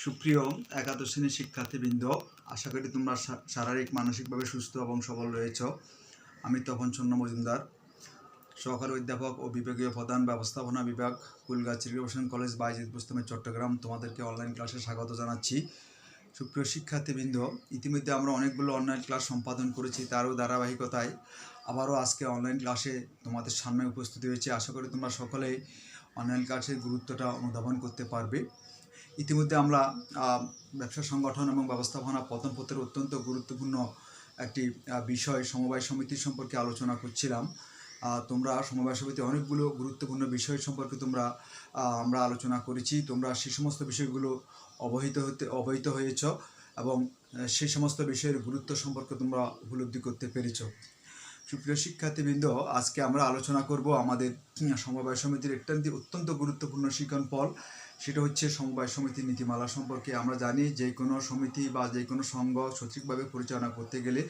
সুপ্রিয় একাদশ শ্রেণীর শিক্ষার্থীবৃন্দ, আশা করি তোমরা শারীরিক মানসিকভাবে সুস্থ এবং সবল রয়েছ। আমি তপন চন্দ্র মজুমদার, সহকারী অধ্যাপক ও বিভাগীয় প্রধান ব্যবস্থাপনা বিভাগ, কুলগাছি ইরিগেশন কলেজ, বাইজিদ বুস্তামি, চট্টগ্রাম। তোমাদেরকে অনলাইন ক্লাসে স্বাগত জানাচ্ছি। সুপ্রিয় শিক্ষার্থীবৃন্দ, ইতিমধ্যে আমরা অনেকগুলো অনলাইন ক্লাস সম্পাদন করেছি, তারও ধারাবাহিকতায় আবারও আজকে অনলাইন ক্লাসে তোমাদের সামনে উপস্থিত হয়েছে। আশা করি তোমরা সকলেই অনলাইন ক্লাসের গুরুত্বটা অনুধাবন করতে পারবে। ইতিমধ্যে আমরা ব্যবসা সংগঠন এবং ব্যবস্থাপনা প্রথম পত্রের অত্যন্ত গুরুত্বপূর্ণ একটি বিষয় সমবায় সমিতি সম্পর্কে আলোচনা করছিলাম। তোমরা সমবায় সমিতি অনেকগুলো গুরুত্বপূর্ণ বিষয় সম্পর্কে আমরা আলোচনা করেছি। তোমরা সেই সমস্ত বিষয়গুলো অবহিত হয়েছ এবং সেই সমস্ত বিষয়ের গুরুত্ব সম্পর্কে তোমরা উপলব্ধি করতে পেরেছ। সুপ্রিয় শিক্ষার্থীবৃন্দ, আজকে আমরা আলোচনা করব আমাদের সমবায় সমিতির অত্যন্ত গুরুত্বপূর্ণ শিক্ষণফল। সেটা হচ্ছে সমবায় সমিতির নীতিমালা সম্পর্কে। আমরা জানি যে কোনো সমিতি বা যে কোনো সংঘ সঠিকভাবে পরিচালনা করতে গেলে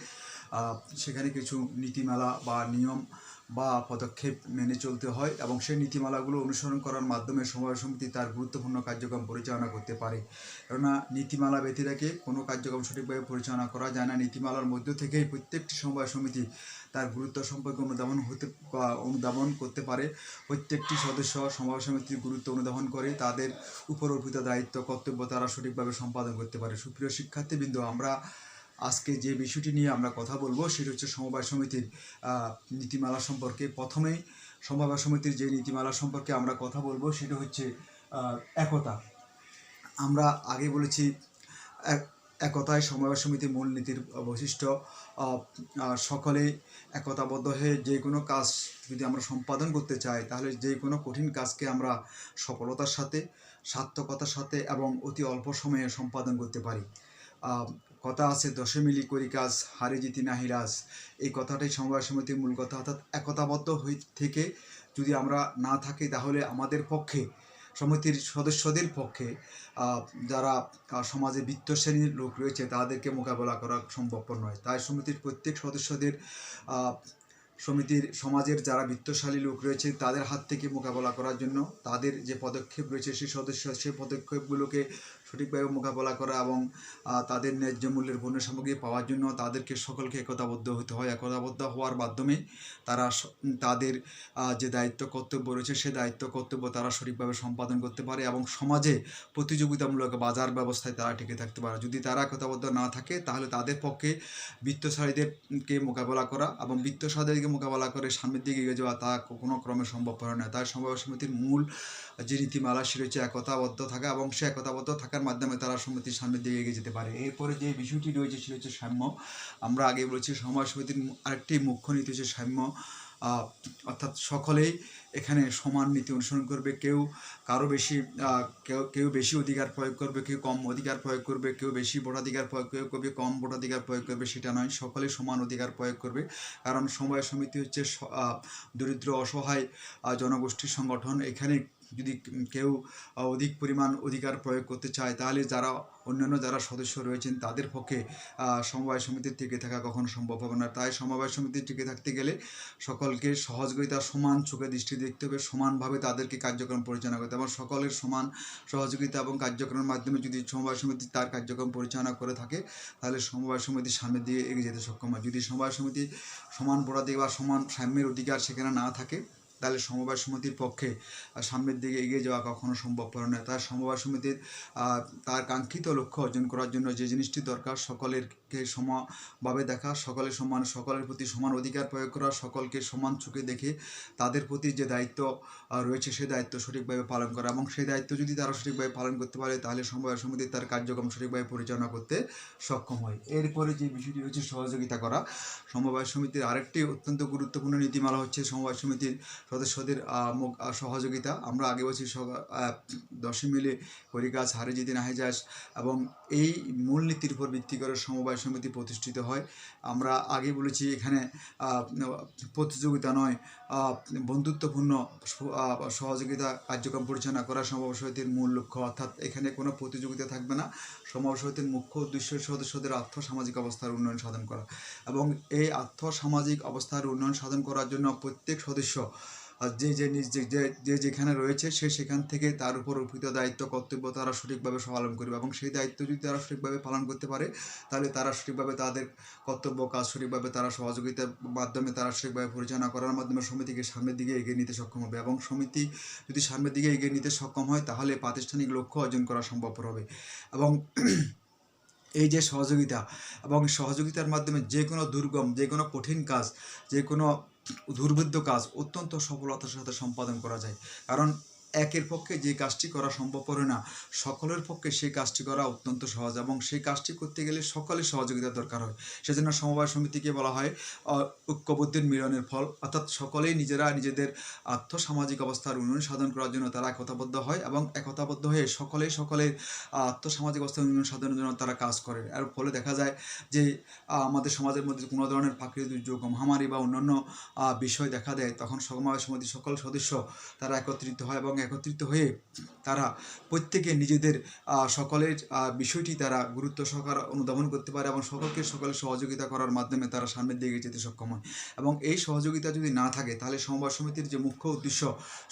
সেখানে কিছু নীতিমালা বা নিয়ম বা পদক্ষেপ মেনে চলতে হয় এবং সেই নীতিমালাগুলো অনুসরণ করার মাধ্যমে সমবায় সমিতি তার গুরুত্বপূর্ণ কার্যক্রম পরিচালনা করতে পারে। কেননা নীতিমালা ব্যতি রেখে কোনো কার্যক্রম সঠিকভাবে পরিচালনা করা যায় না। নীতিমালার মধ্য থেকেই প্রত্যেকটি সমবায় সমিতি তার গুরুত্ব সম্পর্কে অনুধাবন করতে পারে। প্রত্যেকটি সদস্য সমবায় সমিতির গুরুত্ব অনুধাবন করে তাদের উপর অর্পিত দায়িত্ব কর্তব্য তারা সঠিকভাবে সম্পাদন করতে পারে। সুপ্রিয় শিক্ষার্থীবৃন্দ, আমরা আজকে যে বিষয়টি নিয়ে আমরা কথা বলবো সেটা হচ্ছে সমবায় সমিতির নীতিমালা সম্পর্কে। প্রথমেই সমবায় সমিতির যে নীতিমালা সম্পর্কে আমরা কথা বলবো সেটা হচ্ছে একতা। আমরা আগে বলেছি একতাই সমবায় সমিতির মূলনীতির বৈশিষ্ট্য। সকলে একতাবদ্ধ হয়ে যে কোনো কাজ যদি আমরা সম্পাদন করতে চাই তাহলে যে কোনো কঠিন কাজকে আমরা সফলতার সাথে, সার্থকতার সাথে এবং অতি অল্প সময়ে সম্পাদন করতে পারি। কথা আছে, দশে মিলি করি কাজ, হারি জিতি নাহি রাজ। এই কথাটাই সমবায় সমিতির মূল কথা। অর্থাৎ একতাবদ্ধ থেকে যদি আমরা না থাকি তাহলে আমাদের পক্ষে, সমিতির সদস্যদের পক্ষে যারা সমাজে বৃত্ত শ্রেণীর লোক রয়েছে তাদেরকে মোকাবেলা করা সম্ভবপর নয়। তাই সমিতির প্রত্যেক সদস্যদের সমাজের যারা বিত্তশালী লোক রয়েছে তাদের হাত থেকে মোকাবেলা করার জন্য তাদের যে পদক্ষেপ রয়েছে সেই পদক্ষেপগুলোকে সঠিকভাবে মোকাবেলা করা এবং তাদের ন্যায্য মূল্যের পণ্য সামগ্রী পাওয়ার জন্য তাদেরকে সকলকে একতাবদ্ধ হতে হয়। একতাবদ্ধ হওয়ার মাধ্যমে তারা তাদের যে দায়িত্ব কর্তব্য রয়েছে সেই দায়িত্ব কর্তব্য তারা সঠিকভাবে সম্পাদন করতে পারে এবং সমাজে প্রতিযোগিতামূলক বাজার ব্যবস্থায় তারা টিকে থাকতে পারে। যদি তারা একতাবদ্ধ না থাকে তাহলে তাদের পক্ষে বিত্তশালীদেরকে মোকাবেলা করা এবং বিত্তশালীদেরকে মোকাবেলা করে সামনের দিকে এগিয়ে যাওয়া তা কোনো ক্রমে সম্ভবপর নয়। তাই সমবায় সমিতির মূল যে নীতিমালা সেটা হচ্ছে একতাবদ্ধ থাকা এবং সে একতাবদ্ধ থাকার মাধ্যমে তারা সমিতির সামনের দিকে এগিয়ে যেতে পারে। এরপরে যে বিষয়টি রয়েছে সেটা হচ্ছে সাম্য। আমরা আগে বলেছি সমবায় সমিতির আরেকটি মুখ্য নীতি হচ্ছে সাম্য। অর্থাৎ সকলেই এখানে সমান নীতি অনুসরণ করবে। কেউ বেশি অধিকার প্রয়োগ করবে, কেউ কম অধিকার প্রয়োগ করবে, কেউ বেশি ভোটাধিকার প্রয়োগ করবে, কম ভোটাধিকার প্রয়োগ করবে, সেটা নয়। সকলেই সমান অধিকার প্রয়োগ করবে। কারণ সমবায় সমিতি হচ্ছে দরিদ্র অসহায় জনগোষ্ঠীর সংগঠন। এখানে যদি কেউ অধিক পরিমাণ অধিকার প্রয়োগ করতে চায় তাহলে অন্যান্য যারা সদস্য রয়েছেন তাদের পক্ষে সমবায় সমিতির টিকে থাকা কখনো সম্ভব হবে না। তাই সমবায় সমিতির টিকে থাকতে গেলে সকলকে সহযোগিতা সমান চোখে দৃষ্টি দেখতে হবে, সমানভাবে তাদেরকে কার্যক্রম পরিচালনা করতে হবে। সকলের সমান সহযোগিতা এবং কার্যক্রমের মাধ্যমে যদি সমবায় সমিতি তার কার্যক্রম পরিচালনা করে থাকে তাহলে সমবায় সমিতির সামনের দিকে এগিয়ে যেতে সক্ষম হয়। যদি সমবায় সমিতি সমান ভোটাধিকার বা সমান সাম্যের অধিকার সেখানে না থাকে তাহলে সমবায় সমিতির পক্ষে সামনের দিকে এগিয়ে যাওয়া কখনো সম্ভবপর নয়। তার সমবায় সমিতির তার কাঙ্ক্ষিত লক্ষ্য অর্জন করার জন্য যে জিনিসটি দরকার, সকলেরকে সমানভাবে দেখা, সকলের প্রতি সমান অধিকার প্রয়োগ করা, সকলকে সমান চোখে দেখে তাদের প্রতি যে দায়িত্ব রয়েছে সেই দায়িত্ব সঠিকভাবে পালন করা এবং সেই দায়িত্ব যদি তারা সঠিকভাবে পালন করতে পারে তাহলে সমবায় সমিতি তার কার্যক্রম সঠিকভাবে পরিচালনা করতে সক্ষম হয়। এরপরে যে বিষয়টি হচ্ছে সহযোগিতা করা। সমবায় সমিতির আরেকটি অত্যন্ত গুরুত্বপূর্ণ নীতিমালা হচ্ছে সমবায় সমিতির সদস্যদের সহযোগিতা। আমরা আগে বলছি দশে মিলে করি কাজ, হারে জিতি নাহি যাস এবং এই মূলনীতির উপর ভিত্তি করে সমবায় সমিতি প্রতিষ্ঠিত হয়। আমরা আগে বলেছি এখানে প্রতিযোগিতা নয়, বন্ধুত্বপূর্ণ সহযোগিতা কার্যক্রম পরিচালনা করা সমবায় সমিতির মূল লক্ষ্য। অর্থাৎ এখানে কোনো প্রতিযোগিতা থাকবে না। সমবায় সমিতির মুখ্য উদ্দেশ্য সদস্যদের আর্থসামাজিক অবস্থার উন্নয়ন সাধন করা এবং এই আর্থসামাজিক অবস্থার উন্নয়ন সাধন করার জন্য প্রত্যেক সদস্য যে যেখানে রয়েছে সে সেখান থেকে তার উপর অর্পিত দায়িত্ব কর্তব্য তারা সঠিকভাবে পালন করবে, এবং সেই দায়িত্ব যদি তারা সঠিকভাবে পালন করতে পারে তাহলে তারা সঠিকভাবে তাদের কর্তব্য কাজ সঠিকভাবে তারা সহযোগিতার মাধ্যমে তারা সঠিকভাবে পরিচালনা করার মাধ্যমে সমিতিকে সামনের দিকে এগিয়ে নিতে সক্ষম হবে, এবং সমিতি যদি সামনের দিকে এগিয়ে নিতে সক্ষম হয় তাহলে প্রাতিষ্ঠানিক লক্ষ্য অর্জন করা সম্ভবপর হবে। এবং এই যে সহযোগিতা এবং সহযোগিতার মাধ্যমে যে কোনো দুর্গম, যে কোনো কঠিন কাজ, যে কোনো দুর্ভেদ্য কাজ অত্যন্ত সফলতার সাথে সম্পাদন করা যায়। কারণ একের পক্ষে যে কাজটি করা সম্ভবপর না, সকলের পক্ষে সেই কাজটি করা অত্যন্ত সহজ, এবং সেই কাজটি করতে গেলে সকলের সহযোগিতার দরকার হয়। সেজন্য সমবায় সমিতিকে বলা হয় ঐক্যবদ্ধের মিলনের ফল, অর্থাৎ সকলেই নিজেরা নিজেদের আর্থসামাজিক অবস্থার উন্নয়ন সাধন করার জন্য তারা একতাবদ্ধ হয়, এবং একতাবদ্ধ হয়ে সকলের আর্থসামাজিক অবস্থার উন্নয়ন সাধনের জন্য তারা কাজ করে। এর ফলে দেখা যায় যে আমাদের সমাজের মধ্যে কোনো ধরনের প্রাকৃতিক দুর্যোগ, মহামারী বা অন্যান্য বিষয় দেখা দেয়, তখন সমবায় সমিতির সকল সদস্য তারা একত্রিত হয়, এবং একত্রিত হয়ে তারা প্রত্যেকে নিজেদের সকলের বিষয়টি তারা গুরুত্ব সহকারে অনুধাবন করতে পারে, এবং সকলের সহযোগিতা করার মাধ্যমে তারা সামনের দিকে যেতে সক্ষম হয়। এবং এই সহযোগিতা যদি না থাকে তাহলে সমবায় সমিতির যে মুখ্য উদ্দেশ্য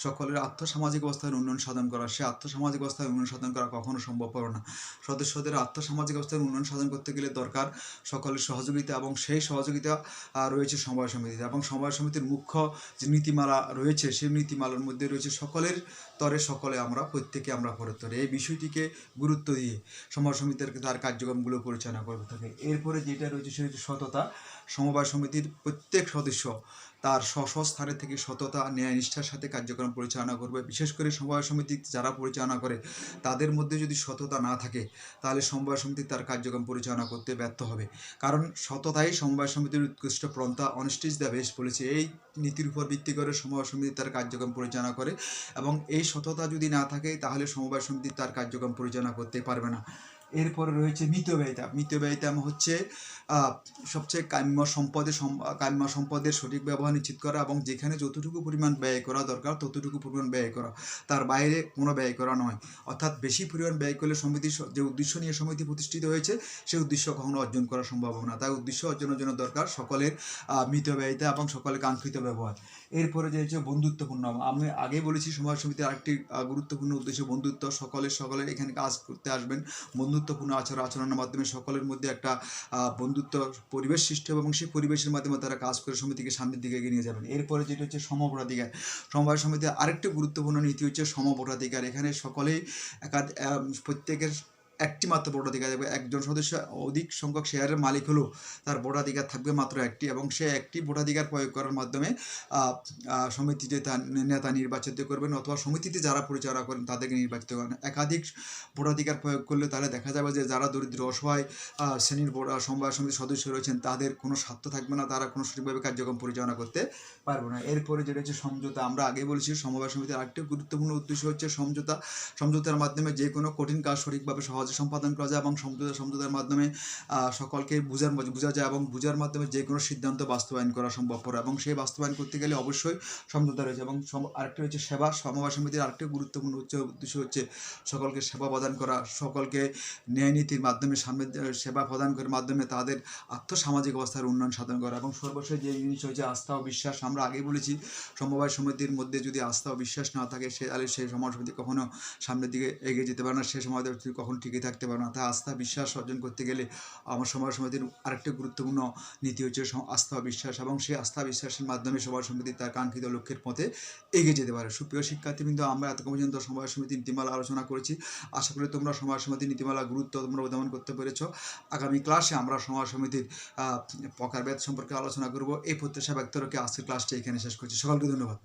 সকলের আর্থসামাজিক অবস্থার উন্নয়ন সাধন করা, সে আর্থসামাজিক অবস্থার উন্নয়ন সাধন করা কখনো সম্ভবপর না। সদস্যদের আর্থসামাজিক অবস্থার উন্নয়ন সাধন করতে গেলে দরকার সকলের সহযোগিতা, এবং সেই সহযোগিতা রয়েছে সমবায় সমিতিতে। এবং সমবায় সমিতির মুখ্য যে নীতিমালা রয়েছে সেই নীতিমালার মধ্যে রয়েছে সকলের তরে সকলে প্রত্যেকে আমরা পরতরে, এই বিষয়টিকে গুরুত্ব দিয়ে সমবায় সমিতির তার কার্যক্রমগুলো পরিচালনা করতে থাকে। এরপরে যেটা রয়েছে সেটা হচ্ছে সততা। সমবায় সমিতির প্রত্যেক সদস্য তার স্ব স্থানে থেকে সততা, ন্যায় নিষ্ঠার সাথে কার্যক্রম পরিচালনা করবে। বিশেষ করে সমবায় সমিতি যারা পরিচালনা করে তাদের মধ্যে যদি সততা না থাকে তাহলে সমবায় সমিতি তার কার্যক্রম পরিচালনা করতে ব্যর্থ হবে। কারণ সততাই সমবায় সমিতির উৎকৃষ্ট পন্থা, অনেস্টি ইজ দ্য বেস্ট বলেছে। এই নীতির উপর ভিত্তি করে সমবায় সমিতি তার কার্যক্রম পরিচালনা করে, এবং এই সততা যদি না থাকে তাহলে সমবায় সমিতি তার কার্যক্রম পরিচালনা করতে পারবে না। এরপরে রয়েছে মিতব্যয়িতা। মিতব্যয়িতা হচ্ছে সবচেয়ে কাম্য সম্পদের সঠিক ব্যবহার নিশ্চিত করা, এবং যেখানে যতটুকু পরিমাণ ব্যয় করা দরকার ততটুকু পরিমাণ ব্যয় করা, তার বাইরে কোনো ব্যয় করা নয়। অর্থাৎ বেশি পরিমাণ ব্যয় করলে সমিতির যে উদ্দেশ্য নিয়ে সমিতি প্রতিষ্ঠিত হয়েছে সেই উদ্দেশ্য কখনো অর্জন করা সম্ভব না। তাই উদ্দেশ্য অর্জনের জন্য দরকার সকলের মিতব্যয়িতা এবং সকলের কাঙ্ক্ষিত ব্যবহার। এরপরে যে হচ্ছে বন্ধুত্বপূর্ণ। আমি আগে বলেছি সমবায় সমিতির আরেকটি গুরুত্বপূর্ণ উদ্দেশ্য বন্ধুত্ব। সকলের এখানে কাজ করতে আসবেন, বন্ধুত্বপূর্ণ আচরণের মাধ্যমে সকলের মধ্যে একটা বন্ধুত্ব পরিবেশ সৃষ্টি হবে, এবং সেই পরিবেশের মাধ্যমে তারা কাজ করে সমিতিকে সামনের দিকে এগিয়ে নিয়ে যাবেন। এরপরে যেটা হচ্ছে সমভোটাধিকার। সমবায় সমিতির আরেকটি গুরুত্বপূর্ণ নীতি হচ্ছে সমভোটাধিকার। এখানে সকলেই প্রত্যেকের একটি মাত্র ভোটাধিকার থাকবে। একজন সদস্য অধিক সংখ্যক শেয়ারের মালিক হলেও তার ভোটাধিকার থাকবে মাত্র একটি, এবং সে একটি ভোটাধিকার প্রয়োগ করার মাধ্যমে সমিতিতে তার নেতা নির্বাচিত করবেন, অথবা সমিতিতে যারা পরিচালনা করেন তাদেরকে নির্বাচিত করেন। একাধিক ভোটাধিকার প্রয়োগ করলে তাহলে দেখা যাবে যে যারা দরিদ্র অসহায় শ্রেণীর সমবায় সমিতির সদস্য রয়েছেন তাদের কোনো স্বার্থ থাকবে না, তারা কোনো সঠিকভাবে কার্যক্রম পরিচালনা করতে পারবে না। এরপরে যেটা হচ্ছে সমঝোতা। আমরা আগে বলেছি সমবায় সমিতির আরেকটি গুরুত্বপূর্ণ উদ্দেশ্য হচ্ছে সমঝোতা। সমঝোতার মাধ্যমে যে কোনো কঠিন কাজ সঠিকভাবে সহজে সম্পাদন করা যায়, এবং সমঝোতার মাধ্যমে সকলকে বোঝা যায়, এবং বোঝার মাধ্যমে যে কোনো সিদ্ধান্ত বাস্তবায়ন করা সম্ভবপর, এবং সেই বাস্তবায়ন করতে গেলে অবশ্যই সমঝোতা রয়েছে। এবং আরেকটি হচ্ছে সেবা। সমবায় সমিতির আরেকটি গুরুত্বপূর্ণ উদ্দেশ্য হচ্ছে সকলকে সেবা প্রদান করা, সকলকে ন্যায় নীতির মাধ্যমে সেবা প্রদান করার মাধ্যমে তাদের আর্থসামাজিক অবস্থার উন্নয়ন সাধন করা, এবং সর্বশেষ যে জিনিস হচ্ছে আস্থা ও বিশ্বাস। আমরা আগে বলেছি সমবায় সমিতির মধ্যে যদি আস্থা ও বিশ্বাস না থাকে তাহলে সেই সমবায় সমিতি কখনো সামনের দিকে এগিয়ে যেতে পারে না, সেই সময় কখনো টিকে থাকতে পারে না। তাই আস্থা বিশ্বাস অর্জন করতে গেলে আমার সমবায় সমিতির আরেকটি গুরুত্বপূর্ণ নীতি হচ্ছে আস্থা ও বিশ্বাস, এবং সেই আস্থা বিশ্বাসের মাধ্যমে সমবায় সমিতি তার কাঙ্ক্ষিত লক্ষ্যের পথে এগিয়ে যেতে পারে। সুপ্রিয় শিক্ষার্থীবৃন্দ, আমরা এত পর্যন্ত সমবায় সমিতির নীতিমালা আলোচনা করেছি। আশা করি তোমরা সমবায় সমিতির নীতিমালা গুরুত্ব তোমরা অনুধাবন করতে পেরেছ। আগামী ক্লাসে আমরা সমবায় সমিতির প্রকারভেদ সম্পর্কে আলোচনা করব। এই প্রত্যাশা ব্যক্ত রেখে আজকের ক্লাসটি এখানে শেষ করছি। সকলকে ধন্যবাদ।